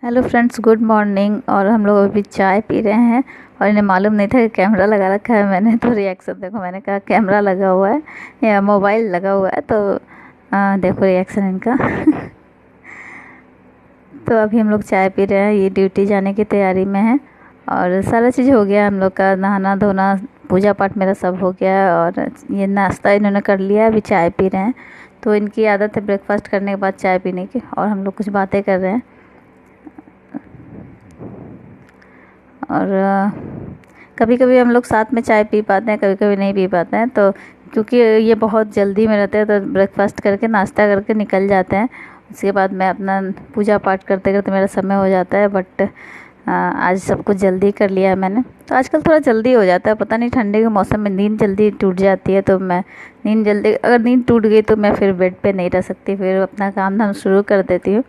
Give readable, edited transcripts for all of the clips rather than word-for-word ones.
Hello friends, good morning. और हम लोग अभी चाय पी रहे हैं और इन्हें मालूम नहीं था कि कैमरा लगा रखा है। मैंने तो रिएक्शन देखो, मैंने कहा कैमरा लगा हुआ है या मोबाइल लगा हुआ है, तो देखो रिएक्शन इनका। तो अभी हम लोग चाय पी रहे हैं, ये ड्यूटी जाने की तैयारी में है और सारा चीज़ हो गया हम लोग का, नहाना धोना पूजा पाठ मेरा सब हो गया है। और ये नाश्ता इन्होंने कर लिया, अभी चाय पी रहे हैं। तो इनकी आदत है ब्रेकफास्ट करने के बाद चाय पीने की, और हम लोग कुछ बातें कर रहे हैं। और कभी कभी हम लोग साथ में चाय पी पाते हैं, कभी कभी नहीं पी पाते हैं। तो क्योंकि ये बहुत जल्दी में रहते हैं तो ब्रेकफास्ट करके नाश्ता करके निकल जाते हैं। उसके बाद मैं अपना पूजा पाठ करते करते मेरा समय हो जाता है। बट आज सब कुछ जल्दी कर लिया है मैंने। तो आजकल थोड़ा जल्दी हो जाता है, पता नहीं ठंडे के मौसम में नींद जल्दी टूट जाती है। तो मैं अगर नींद टूट गई तो मैं फिर बेड पे नहीं रह सकती, फिर अपना काम धाम शुरू कर देती हूँ।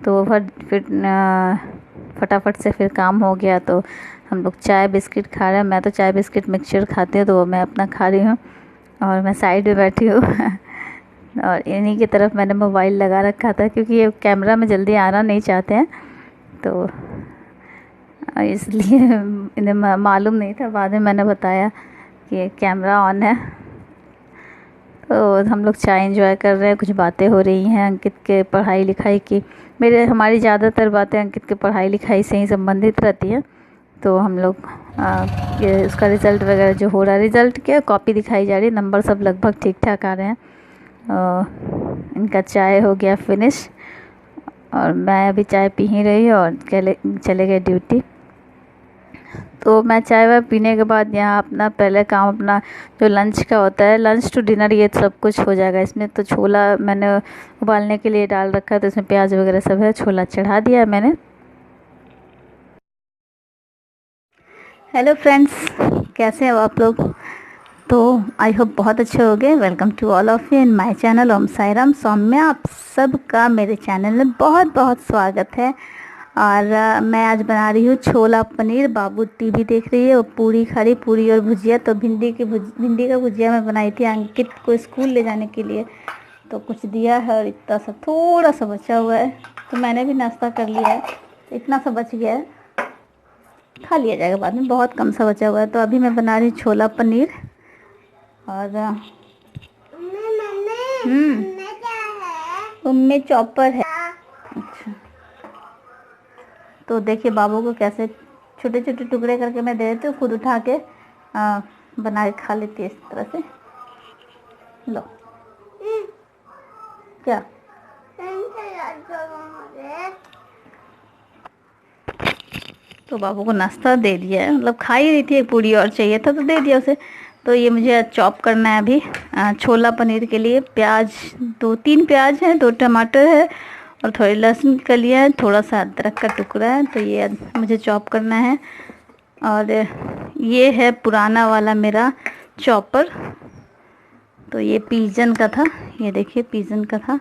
तो फिर फटाफट से फिर काम हो गया। तो हम लोग चाय बिस्किट खा रहे हैं। मैं तो चाय बिस्किट मिक्सचर खाती हूँ, तो वो मैं अपना खा रही हूँ और मैं साइड में बैठी हूँ। और इन्हीं की तरफ मैंने मोबाइल लगा रखा था, क्योंकि ये कैमरा में जल्दी आना नहीं चाहते हैं, तो इसलिए इन्हें मालूम नहीं था। बाद में मैंने बताया कि कैमरा ऑन है। तो हम लोग चाय एंजॉय कर रहे हैं, कुछ बातें हो रही हैं अंकित के पढ़ाई लिखाई की। हमारी ज़्यादातर बातें अंकित के पढ़ाई लिखाई से ही संबंधित रहती हैं। तो हम लोग ये उसका रिज़ल्ट वगैरह जो हो रहा है, रिज़ल्ट क्या, कॉपी दिखाई जा रही है, नंबर सब लगभग ठीक ठाक आ रहे हैं। इनका चाय हो गया फिनिश और मैं अभी चाय पी ही रही हूँ और चले गए ड्यूटी। तो मैं चाय वाय पीने के बाद यहाँ अपना पहले काम, अपना जो लंच का होता है, लंच टू डिनर, ये सब कुछ हो जाएगा। इसमें तो छोला मैंने उबालने के लिए डाल रखा है, तो इसमें प्याज वगैरह सब है, छोला चढ़ा दिया है मैंने। हेलो फ्रेंड्स, कैसे हो आप लोग? तो आई होप बहुत अच्छे हो गए। Welcome to all of you in my channel Om Sai Ram Saumya. आप सबका मेरे चैनल में बहुत बहुत स्वागत है। और मैं आज बना रही हूँ छोला पनीर। बाबू टीवी देख रही है, और पूरी खा रही, पूरी और भुजिया। तो भिंडी का भुजिया मैं बनाई थी अंकित को स्कूल ले जाने के लिए, तो कुछ दिया है और इतना सा थोड़ा सा बचा हुआ है। तो मैंने भी नाश्ता कर लिया है, इतना सा बच गया है, खा लिया जाएगा बाद में, बहुत कम सा बचा हुआ है। तो अभी मैं बना रही हूँ छोला पनीर। और उनमें चॉपर है। अच्छा, तो देखिए बाबू को कैसे छोटे छोटे टुकड़े करके मैं दे देती हूँ, खुद उठा के बना के खा लेती है इस तरह से। लो क्या, तो बाबू को नाश्ता दे दिया है, मतलब खा ही रही थी, एक पूरी और चाहिए था तो दे दिया उसे। तो ये मुझे चॉप करना है अभी छोला पनीर के लिए। प्याज, 2-3 प्याज हैं, 2 टमाटर है और थोड़ी लहसुन की कलियाँ है, थोड़ा सा अदरक का टुकड़ा है। तो ये मुझे चॉप करना है। और ये है पुराना वाला मेरा चॉपर। तो ये पिजन का था, ये देखिए पिजन का था।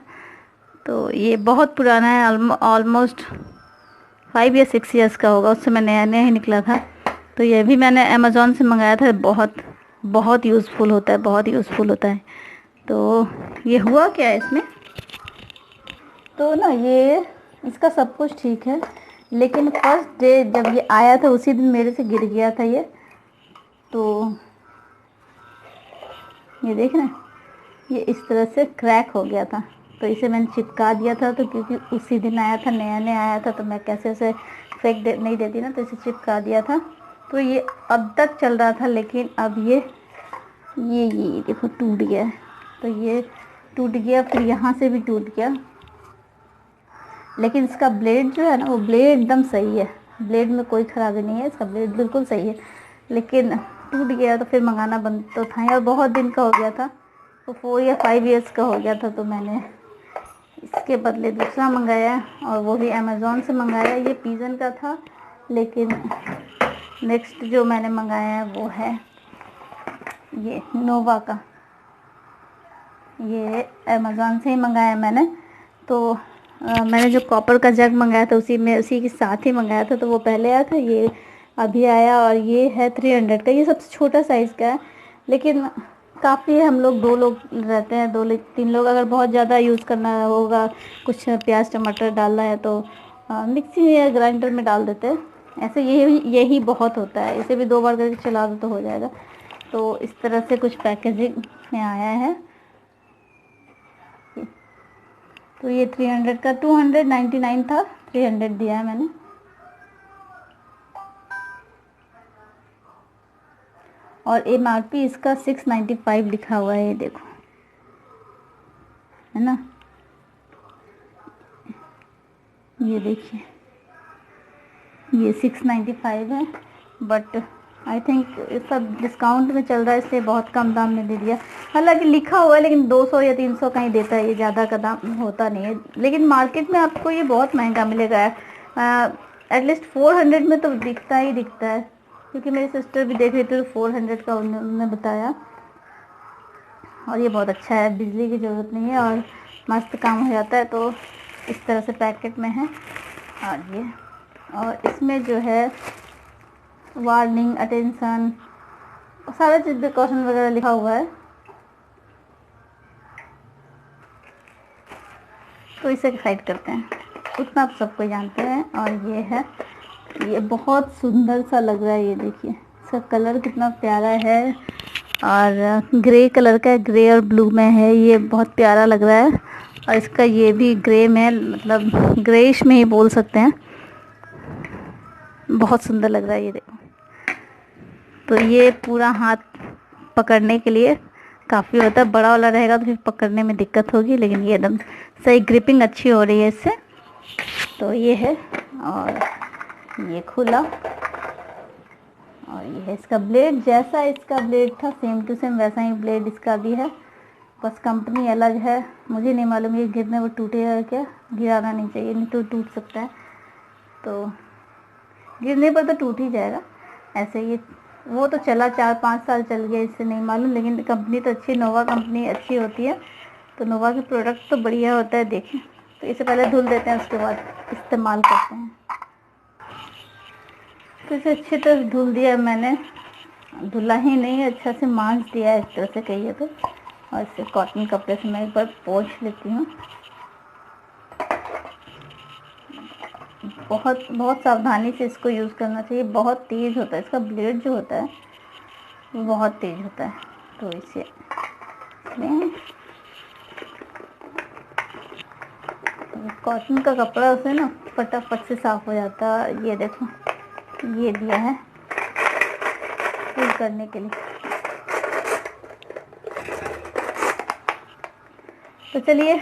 तो ये बहुत पुराना है, ऑलमोस्ट 5 या 6 ईयर्स का होगा, उस समय नया नया ही निकला था। तो ये भी मैंने अमेज़ॉन से मंगाया था। बहुत बहुत यूज़फुल होता है, बहुत यूज़फुल होता है। तो ये हुआ क्या है इसमें, तो ना ये इसका सब कुछ ठीक है, लेकिन फर्स्ट डे जब ये आया था उसी दिन मेरे से गिर गया था ये। तो ये देख रहे हैं, ये इस तरह से क्रैक हो गया था। तो इसे मैंने चिपका दिया था, तो क्योंकि उसी दिन आया था, नया नया आया था, तो मैं कैसे उसे नहीं देती ना, तो इसे चिपका दिया था। तो ये अब तक चल रहा था, लेकिन अब ये देखो टूट गया है। तो ये टूट गया, फिर यहाँ से भी टूट गया। लेकिन इसका ब्लेड जो है ना, वो ब्लेड एकदम सही है, ब्लेड में कोई ख़राबी नहीं है, इसका ब्लेड बिल्कुल सही है। लेकिन टूट गया तो फिर मंगाना बंद तो था ही, और बहुत दिन का हो गया था, तो 4 या 5 ईयर्स का हो गया था। तो मैंने इसके बदले दूसरा मंगाया, और वो भी अमेज़ॉन से मंगाया। ये पिजन का था, लेकिन नेक्स्ट जो मैंने मंगाया है वो है ये नोवा का। ये अमेज़ॉन से ही मंगाया मैंने। तो मैंने जो कॉपर का जग मंगाया था उसी के साथ ही मंगाया था, तो वो पहले आया था, ये अभी आया। और ये है 300 का, ये सबसे छोटा साइज़ का है, लेकिन काफ़ी है। हम लोग 2 लोग रहते हैं, 3 लोग। अगर बहुत ज़्यादा यूज़ करना होगा, कुछ प्याज टमाटर डालना है, तो मिक्सी या ग्राइंडर में डाल देते हैं। ऐसे यही बहुत होता है, इसे भी 2 बार करके चला दो तो हो जाएगा। तो इस तरह से कुछ पैकेजिंग में आया है। तो ये 300 का 299 था, 300 दिया है मैंने। और MRP इसका 695 लिखा हुआ है, ये देखो, है ना, ये देखिए, ये 695 है। बट आई थिंक सब डिस्काउंट में चल रहा है, इसलिए बहुत कम दाम में दे दिया। हालांकि लिखा हुआ है, लेकिन 200 या 300 का ही देता है, ये ज़्यादा का दाम होता नहीं है। लेकिन मार्केट में आपको ये बहुत महंगा मिलेगा। एटलीस्ट 400 में तो दिखता ही दिखता है, क्योंकि मेरी सिस्टर भी देख रही थी तो 400 का उन्होंने बताया। और ये बहुत अच्छा है, बिजली की ज़रूरत नहीं है और मस्त काम हो जाता है। तो इस तरह से पैकेट में है। और इसमें जो है वार्निंग, अटेंशन, सारा चीज़ प्रिकॉशन वगैरह लिखा हुआ है। तो इसे साइड करते हैं, उतना आप सबको जानते हैं। और ये है, ये बहुत सुंदर सा लग रहा है, ये देखिए इसका कलर कितना प्यारा है। और ग्रे कलर का है, ग्रे और ब्लू में है, ये बहुत प्यारा लग रहा है। और इसका ये भी ग्रे में, मतलब ग्रेइश में ही बोल सकते हैं, बहुत सुंदर लग रहा है, ये देखो। तो ये पूरा हाथ पकड़ने के लिए काफ़ी होता है, बड़ा वाला रहेगा तो फिर पकड़ने में दिक्कत होगी, लेकिन ये एकदम सही ग्रिपिंग अच्छी हो रही है इससे। तो ये है, और ये खुला। और ये है इसका ब्लेड, जैसा इसका ब्लेड था सेम टू सेम वैसा ही ब्लेड इसका भी है, बस कंपनी अलग है। मुझे नहीं मालूम ये गिरने पर टूटेगा क्या, गिराना नहीं चाहिए, नहीं तो टूट सकता है। तो गिरने पर तो टूट ही जाएगा। ऐसे ये वो तो चला 4-5 साल चल गया, इससे नहीं मालूम, लेकिन कंपनी तो अच्छी, नोवा कंपनी अच्छी होती है। तो नोवा की प्रोडक्ट तो बढ़िया होता है, देखें। तो इसे पहले धुल देते हैं, उसके बाद इस्तेमाल करते हैं। तो इसे अच्छी तरह धुल दिया मैंने, धुला ही नहीं, अच्छा से मांज दिया है, इस तरह से कहिए तो। और इसे कॉटन कपड़े से मैं एक बार पोंछ लेती हूँ। बहुत बहुत सावधानी से इसको यूज़ करना चाहिए, बहुत तेज़ होता है इसका ब्लेड जो होता है, वो बहुत तेज़ होता है। तो इसे कॉटन का कपड़ा उसे ना फटाफट से साफ हो जाता है। ये देखो, ये दिया है फिल करने के लिए। तो चलिए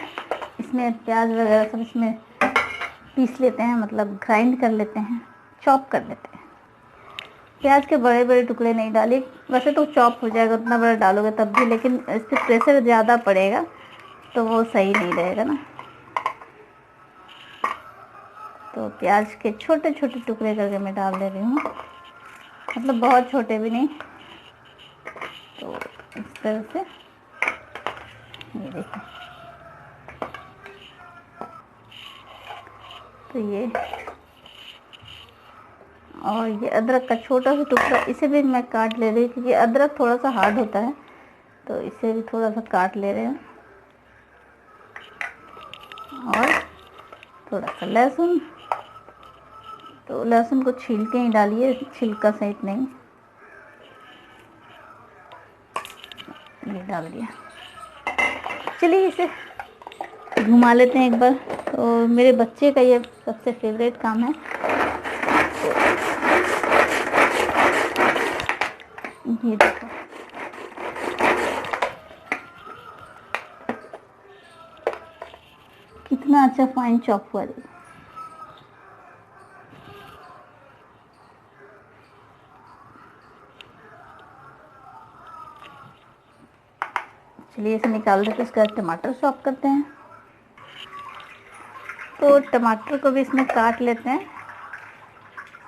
इसमें प्याज वगैरह सब इसमें पीस लेते हैं, मतलब ग्राइंड कर लेते हैं, चॉप कर लेते हैं। प्याज के बड़े बड़े टुकड़े नहीं डाले, वैसे तो चॉप हो जाएगा उतना बड़ा डालोगे तब भी, लेकिन इस पर प्रेशर ज़्यादा पड़ेगा तो वो सही नहीं रहेगा ना। तो प्याज के छोटे छोटे टुकड़े करके मैं डाल दे रही हूँ, मतलब बहुत छोटे भी नहीं। तो इस तरह से ये देखिए। तो ये, और ये अदरक का छोटा सा टुकड़ा, इसे भी मैं काट ले रही हूँ, क्योंकि अदरक थोड़ा सा हार्ड होता है। तो इसे भी थोड़ा सा काट ले रहे हैं। और थोड़ा सा लहसुन, तो लहसुन को छील के ही डालिए, छिलका सहित नहीं। ये डाल दिया। चलिए इसे घुमा लेते हैं एक बार। तो मेरे बच्चे का ये सबसे फेवरेट काम है। ये देखो, कितना अच्छा फाइन चॉप हुआ है। चलिए इसे निकाल देते, इसका टमाटर चॉप करते हैं। तो टमाटर को भी इसमें काट लेते हैं।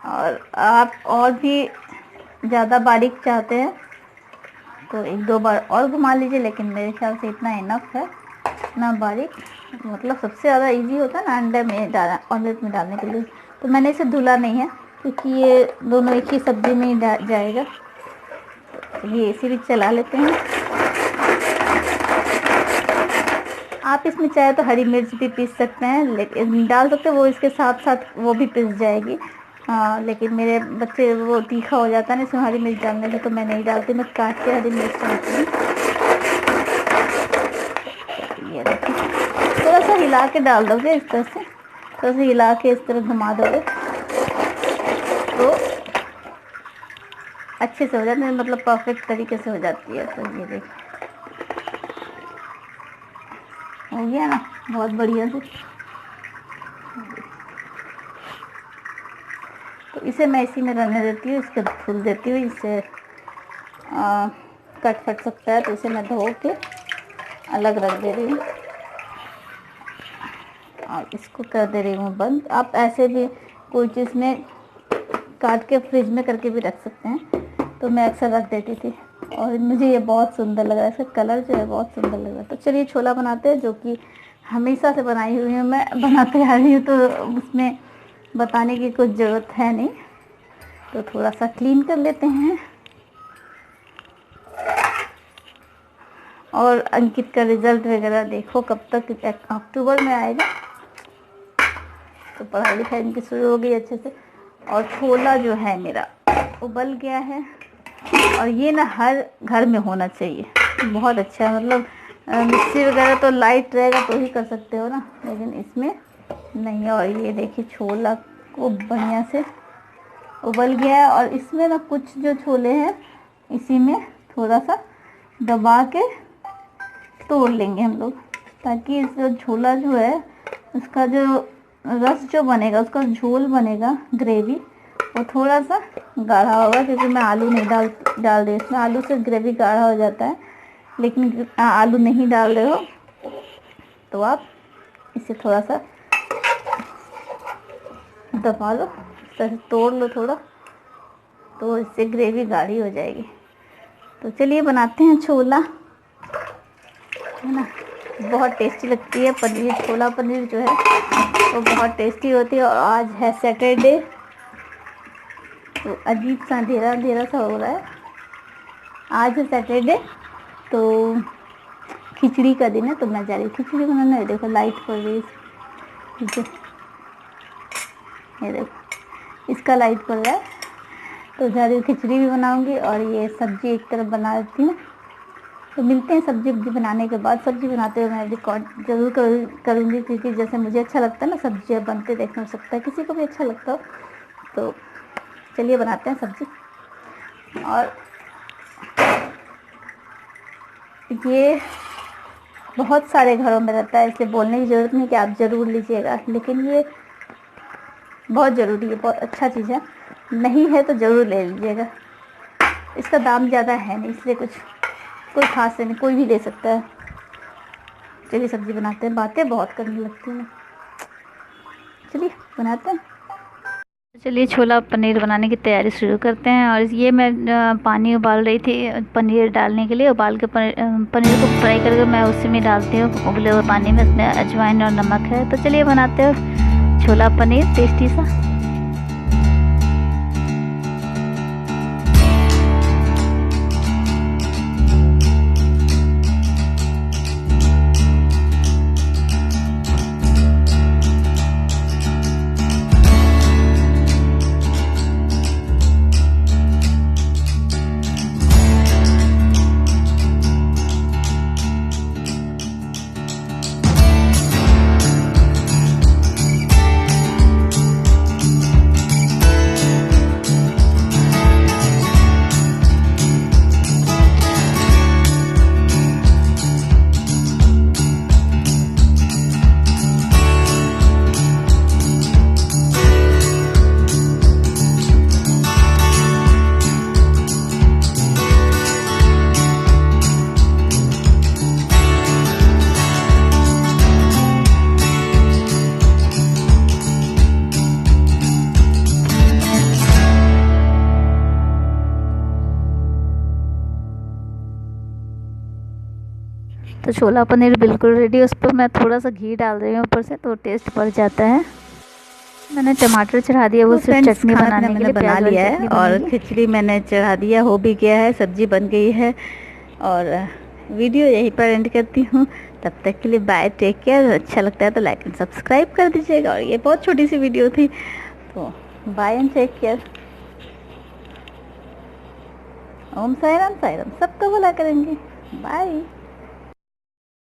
और आप और भी ज़्यादा बारीक चाहते हैं तो 1-2 बार और घुमा लीजिए, लेकिन मेरे ख्याल से इतना इनफ है, इतना बारीक। मतलब सबसे ज़्यादा इजी होता है ना अंडे में डालना, ऑमलेट में डालने के लिए। तो मैंने इसे धुला नहीं है, क्योंकि ये दोनों एक ही सब्जी में ही जाएगा। तो ये इसे भी चला लेते हैं। आप इसमें चाहे तो हरी मिर्च भी पीस सकते हैं, लेकिन डाल सकते हैं, वो इसके साथ साथ वो भी पिस जाएगी। लेकिन मेरे बच्चे वो तीखा हो जाता है ना इसमें हरी मिर्च डालने से, तो मैं नहीं डालती, मैं काट के हरी मिर्च डालती हूँ। ये देखिए, थोड़ा सा हिला के डाल दोगे इस तरह से, थोड़ा सा हिला के इस तरह घुमा दोगे तो अच्छे से हो जाते हैं, मतलब परफेक्ट तरीके से हो जाती है। तो ये देखिए हो गया ना बहुत बढ़िया से। तो इसे मैं इसी में रहने देती हूँ, इसको धुल देती हूँ, इससे कट फट सकता है, तो इसे मैं धो के अलग रख दे रही हूँ और इसको कर दे रही हूँ बंद। आप ऐसे भी कोई चीज़ में काट के फ्रिज में करके भी रख सकते हैं, तो मैं अक्सर रख देती थी और मुझे ये बहुत सुंदर लग रहा है, इसका कलर जो है बहुत सुंदर लग रहा है। तो चलिए छोला बनाते हैं, जो कि हमेशा से बनाई हुई हूँ मैं, बनाते आ रही हूँ, तो उसमें बताने की कुछ ज़रूरत है नहीं। तो थोड़ा सा क्लीन कर लेते हैं। और अंकित का रिज़ल्ट वगैरह देखो कब तक, अक्टूबर में आएगा, तो पढ़ाई लिखाई इनकी शुरू हो गई अच्छे से। और छोला जो है मेरा उबल गया है, और ये ना हर घर में होना चाहिए, बहुत अच्छा है। मतलब मिक्सी वगैरह तो लाइट रहेगा तो ही कर सकते हो ना, लेकिन इसमें नहीं है। और ये देखिए छोला को बढ़िया से उबल गया है, और इसमें ना कुछ जो छोले हैं इसी में थोड़ा सा दबा के तोड़ लेंगे हम लोग, ताकि इस छोला जो है उसका जो रस जो बनेगा, उसका झोल बनेगा, ग्रेवी, वो थोड़ा सा गाढ़ा होगा, क्योंकि मैं आलू नहीं डाल रही इसमें। आलू से ग्रेवी गाढ़ा हो जाता है, लेकिन आलू नहीं डाल रहे हो तो आप इसे थोड़ा सा दबा लो, तोड़ लो थोड़ा, तो इससे ग्रेवी गाढ़ी हो जाएगी। तो चलिए बनाते हैं छोला, है ना। बहुत टेस्टी लगती है पनीर, छोला पनीर जो है वो बहुत टेस्टी होती है। और आज है सैटरडे, तो अजीब सा अंधेरा अंधेरा सा हो रहा है। आज है सैटरडे, तो खिचड़ी का दिन है, तो मैं जा रही हूँ खिचड़ी बनाने। देखो लाइट पड़ रही है, ठीक है, ये देखो इसका लाइट पड़ रहा है, तो जा रही हूँ खिचड़ी भी बनाऊंगी और ये सब्जी एक तरफ बना देती हूँ। तो मिलते हैं सब्जी बनाने के बाद। सब्जी बनाते हुए मैं रिकॉर्ड ज़रूर करूँगी, क्योंकि जैसे मुझे अच्छा लगता है ना सब्जियाँ बनते देखना, हो सकता है किसी को भी अच्छा लगता हो। तो चलिए बनाते हैं सब्जी। और ये बहुत सारे घरों में रहता है, इसलिए बोलने की ज़रूरत नहीं कि आप ज़रूर लीजिएगा, लेकिन ये बहुत ज़रूरी है, बहुत अच्छा चीज़ है, नहीं है तो ज़रूर ले लीजिएगा। इसका दाम ज़्यादा है नहीं, इसलिए कोई खास है नहीं, कोई भी ले सकता है। चलिए सब्ज़ी बनाते हैं, बातें बहुत करने लगती हैं, चलिए बनाते हैं। चलिए छोला पनीर बनाने की तैयारी शुरू करते हैं। और ये मैं पानी उबाल रही थी पनीर डालने के लिए, उबाल के पनीर को फ्राई करके मैं उसी में डालती हूँ उबले हुए पानी में, उसमें अजवाइन और नमक है। तो चलिए बनाते हैं छोला पनीर टेस्टी सा। तो छोला पनीर बिल्कुल रेडी, उस पर मैं थोड़ा सा घी डाल रही हूँ ऊपर से, तो टेस्ट बढ़ जाता है। मैंने टमाटर चढ़ा दिया, वो सिर्फ चटनी बनाने के लिए बना लिया है। और खिचड़ी मैंने चढ़ा दिया, हो भी गया है, सब्जी बन गई है। और वीडियो यहीं पर एंड करती हूँ। तब तक के लिए बाय, टेक केयर। अच्छा लगता है तो लाइक एंड सब्सक्राइब कर दीजिएगा। और ये बहुत छोटी सी वीडियो थी, तो बाय एंड टेक केयर। ओम साई राम, सबका भला करेंगे। बाय।